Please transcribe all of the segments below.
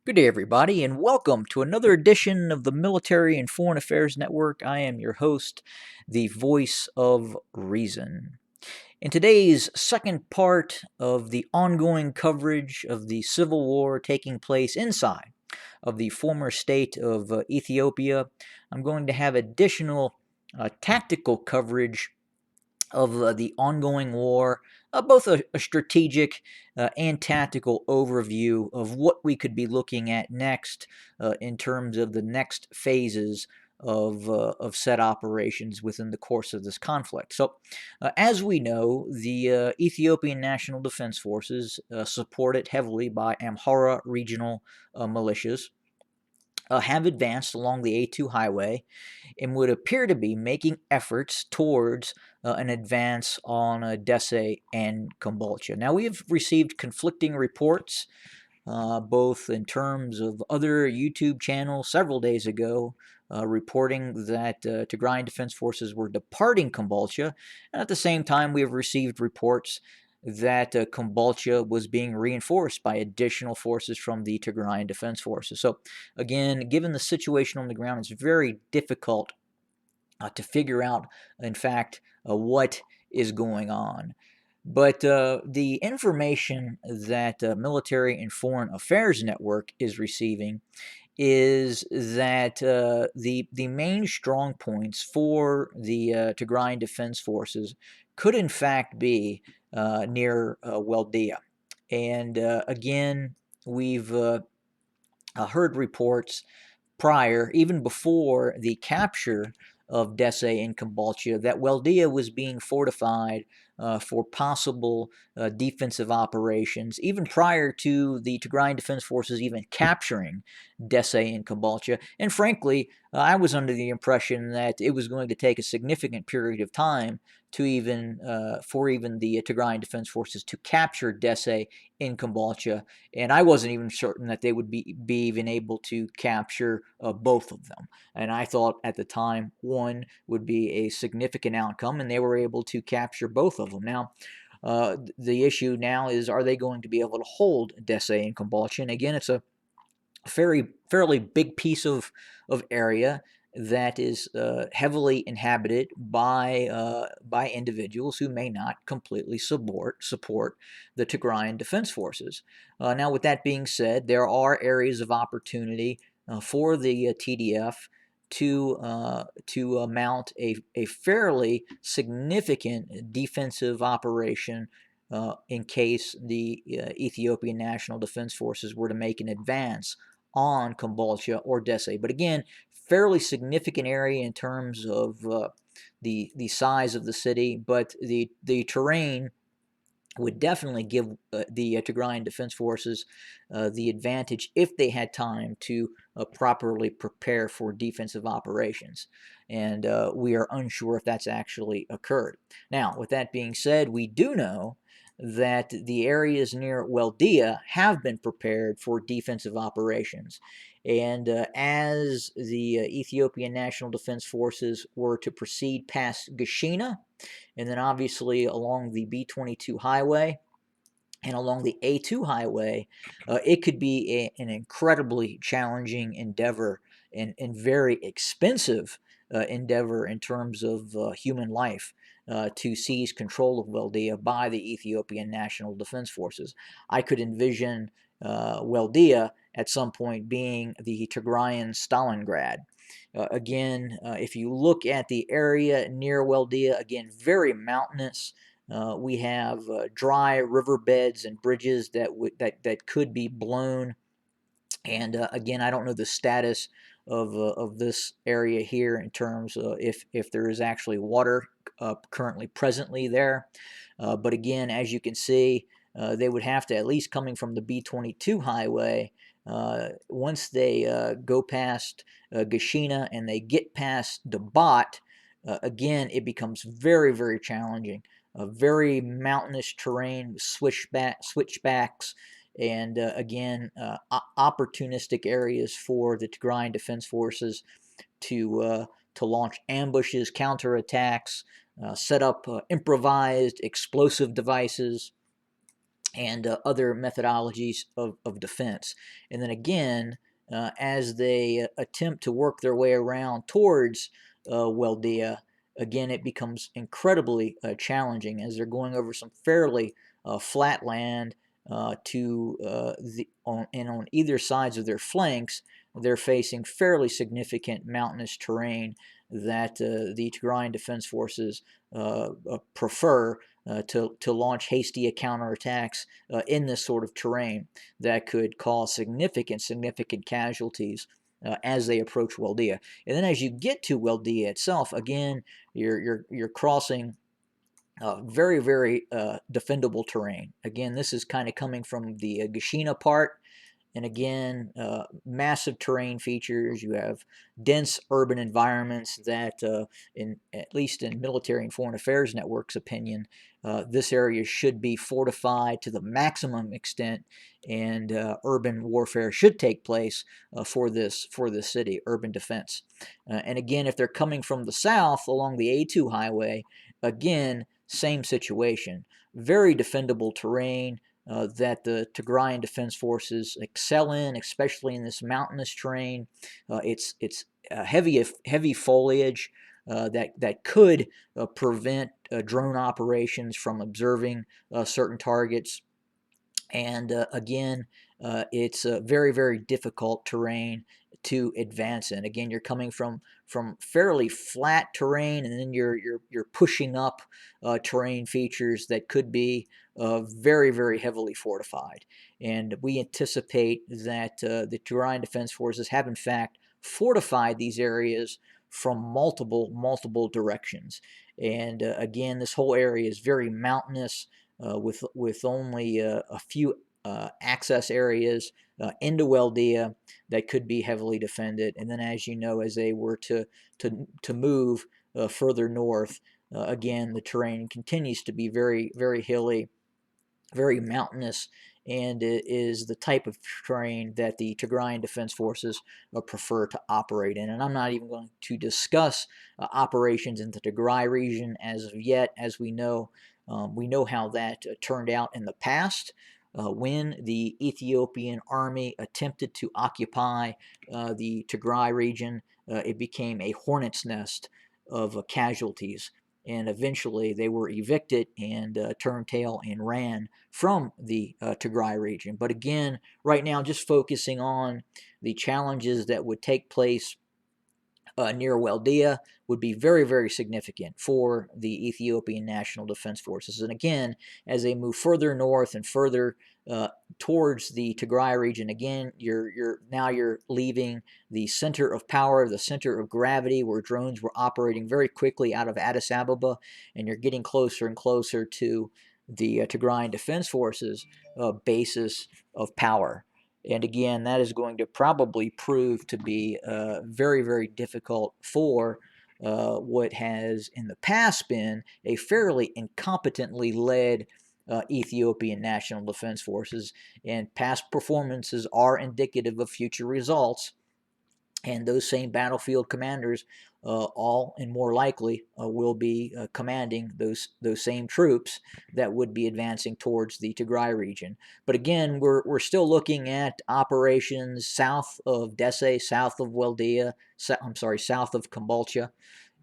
Good day, everybody, and welcome to another edition of the Military and Foreign Affairs Network. I am your host, the voice of reason. In today's second part of the ongoing coverage of the civil war taking place inside of the former state of Ethiopia, I'm going to have additional tactical coverage of the ongoing war, both a strategic and tactical overview of what we could be looking at next in terms of the next phases of set operations within the course of this conflict. So, as we know, the Ethiopian National Defense Forces, supported heavily by Amhara regional militias, have advanced along the A2 highway and would appear to be making efforts towards an advance on Desse and Kombolcha. Now, we have received conflicting reports, both in terms of other YouTube channels several days ago reporting that Tigrayan Defense Forces were departing Kombolcha, and at the same time, we have received reports that Kombolcha was being reinforced by additional forces from the Tigrayan Defense Forces. So, again, given the situation on the ground, it's very difficult to figure out, in fact, what is going on. But the information that Military and Foreign Affairs Network is receiving is that the main strong points for the Tigrayan Defense Forces could in fact be near Weldia. And again, we've heard reports prior, even before the capture of Desse and Kombolcha, that Weldia was being fortified for possible defensive operations, even prior to the Tigrayan Defense Forces even capturing Desse and Kombolcha. And frankly, I was under the impression that it was going to take a significant period of time to even for even the Tigrayan Defense Forces to capture Desse in Kombolcha, and I wasn't even certain that they would be even able to capture both of them. And I thought at the time one would be a significant outcome, and they were able to capture both of them. Now, the issue now is, are they going to be able to hold Desse and Kombolcha? And again, it's a fairly big piece of area that is heavily inhabited by individuals who may not completely support the Tigrayan Defense Forces. Now, with that being said, there are areas of opportunity for the TDF to mount a fairly significant defensive operation in case the Ethiopian National Defense Forces were to make an advance on Kombolcha or Desse. But again, fairly significant area in terms of the size of the city, but the terrain would definitely give the Tigrayan Defense Forces the advantage if they had time to properly prepare for defensive operations. And we are unsure if that's actually occurred. Now, with that being said, we do know that the areas near Weldia have been prepared for defensive operations. And as the Ethiopian National Defense Forces were to proceed past Gashina, and then obviously along the B-22 highway and along the A2 highway, it could be an incredibly challenging endeavor and very expensive endeavor in terms of human life to seize control of Weldia by the Ethiopian National Defense Forces. I could envision Weldia at some point being the Tigrayan Stalingrad. Again, if you look at the area near Weldia, again, very mountainous. We have dry riverbeds and bridges that could be blown. And again, I don't know the status of this area here in terms of if there is actually water currently presently there. But again, as you can see, they would have to, at least coming from the B-22 highway, once they go past Gashina and they get past Dabat, again, it becomes very, very challenging. A very mountainous terrain with switchbacks, and again, opportunistic areas for the Tigrayan Defense Forces to launch ambushes, counterattacks, set up improvised explosive devices, and other methodologies of defense. And then again, as they attempt to work their way around towards Waldea, again, it becomes incredibly challenging as they're going over some fairly flat land and on either sides of their flanks, they're facing fairly significant mountainous terrain that the Tigrayan Defense Forces prefer to launch hasty counterattacks in this sort of terrain that could cause significant casualties as they approach Waldea. And then as you get to Waldea itself, again, you're crossing very defendable terrain. Again, this is kind of coming from the Gashina part. And again, massive terrain features. You have dense urban environments that, at least in military and foreign affairs networks' opinion, this area should be fortified to the maximum extent, and urban warfare should take place for this city, urban defense. And again, if they're coming from the south along the A2 highway, again, same situation. Very defendable terrain that the Tigrayan Defense Forces excel in, especially in this mountainous terrain. It's heavy foliage that could prevent drone operations from observing certain targets. And again, it's a very difficult terrain to advance in. Again, you're coming from fairly flat terrain, and then you're pushing up terrain features that could be very heavily fortified. And we anticipate that the Tigrayan Defense Forces have in fact fortified these areas from multiple directions. And again, this whole area is very mountainous, with only a few access areas into Waldea that could be heavily defended. And then, as you know, as they were to move further north, again, the terrain continues to be very hilly, very mountainous, and it is the type of terrain that the Tigrayan Defense Forces prefer to operate in. And I'm not even going to discuss operations in the Tigray region as of yet. As we know how that turned out in the past. When the Ethiopian army attempted to occupy the Tigray region, it became a hornet's nest of casualties, and eventually they were evicted and turned tail and ran from the Tigray region. But again, right now, just focusing on the challenges that would take place near Waldea would be very significant for the Ethiopian National Defense Forces. And again, as they move further north and further towards the Tigray region, again, you're leaving the center of power, the center of gravity, where drones were operating very quickly out of Addis Ababa, and you're getting closer and closer to the Tigrayan Defense Forces basis of power. And again, that is going to probably prove to be very difficult for what has in the past been a fairly incompetently led Ethiopian National Defense Forces. And past performances are indicative of future results. And those same battlefield commanders, all and more likely, will be commanding those same troops that would be advancing towards the Tigray region. But again, we're still looking at operations south of Dessie, south of Waldea, south of Kombolcha.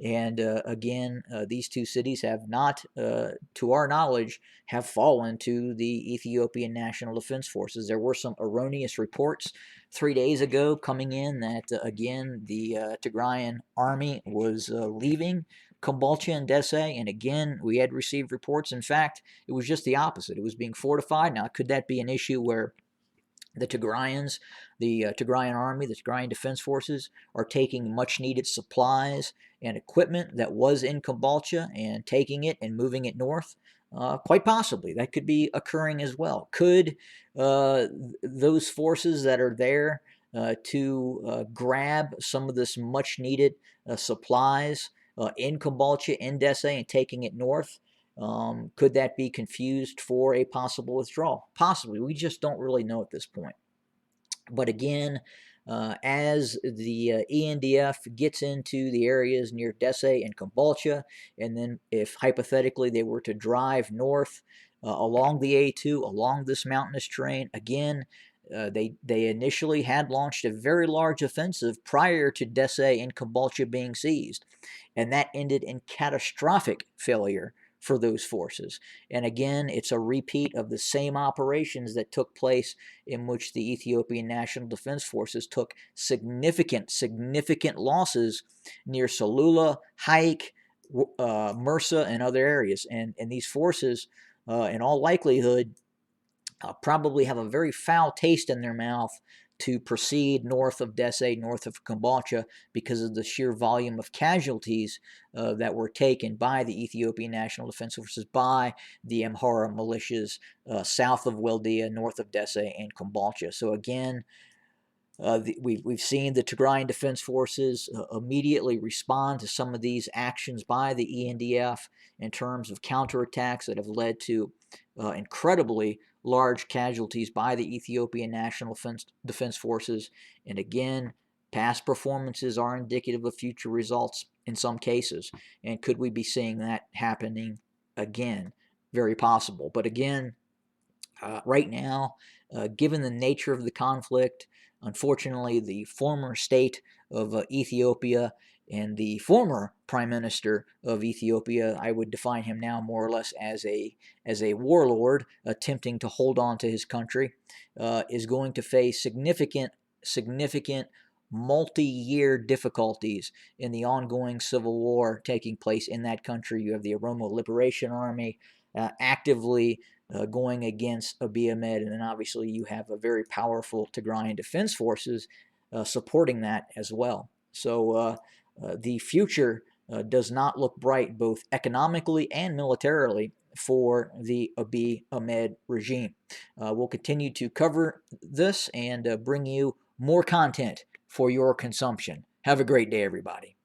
And again, these two cities have not, to our knowledge, have fallen to the Ethiopian National Defense Forces. There were some erroneous reports 3 days ago coming in that, again, the Tigrayan army was leaving Kombolcha and Dessie. And again, we had received reports. In fact, it was just the opposite. It was being fortified. Now, could that be an issue where the Tigrayans, the Tigrayan army, the Tigrayan Defense Forces are taking much needed supplies and equipment that was in Kombolcha and taking it and moving it north? Quite possibly. That could be occurring as well. Could those forces that are there to grab some of this much needed supplies in Kombolcha, in Dessie, and taking it north, could that be confused for a possible withdrawal? Possibly. We just don't really know at this point. But again, as the ENDF gets into the areas near Dese and Kombolcha, and then if hypothetically they were to drive north along the A2, along this mountainous terrain, again, they initially had launched a very large offensive prior to Dese and Kombolcha being seized, and that ended in catastrophic failure for those forces. And again, it's a repeat of the same operations that took place in which the Ethiopian National Defense Forces took significant losses near Salula, Haik, Mursa, and other areas. And these forces, in all likelihood, probably have a very foul taste in their mouth to proceed north of Dese, north of Kombolcha, because of the sheer volume of casualties that were taken by the Ethiopian National Defense Forces, by the Amhara militias south of Wildea, north of Dese and Kombolcha. So again, we've seen the Tigrayan Defense Forces immediately respond to some of these actions by the ENDF in terms of counterattacks that have led to incredibly large casualties by the Ethiopian National Defense Forces. And again, past performances are indicative of future results in some cases. And could we be seeing that happening again? Very possible. But again, right now, given the nature of the conflict, unfortunately, the former state of Ethiopia and the former prime minister of Ethiopia, I would define him now more or less as a warlord attempting to hold on to his country, is going to face significant multi-year difficulties in the ongoing civil war taking place in that country. You have the Oromo Liberation Army actively going against Abiy Ahmed, and then obviously you have a very powerful Tigrayan Defense Forces supporting that as well. So the future does not look bright, both economically and militarily, for the Abiy Ahmed regime. We'll continue to cover this and bring you more content for your consumption. Have a great day, everybody.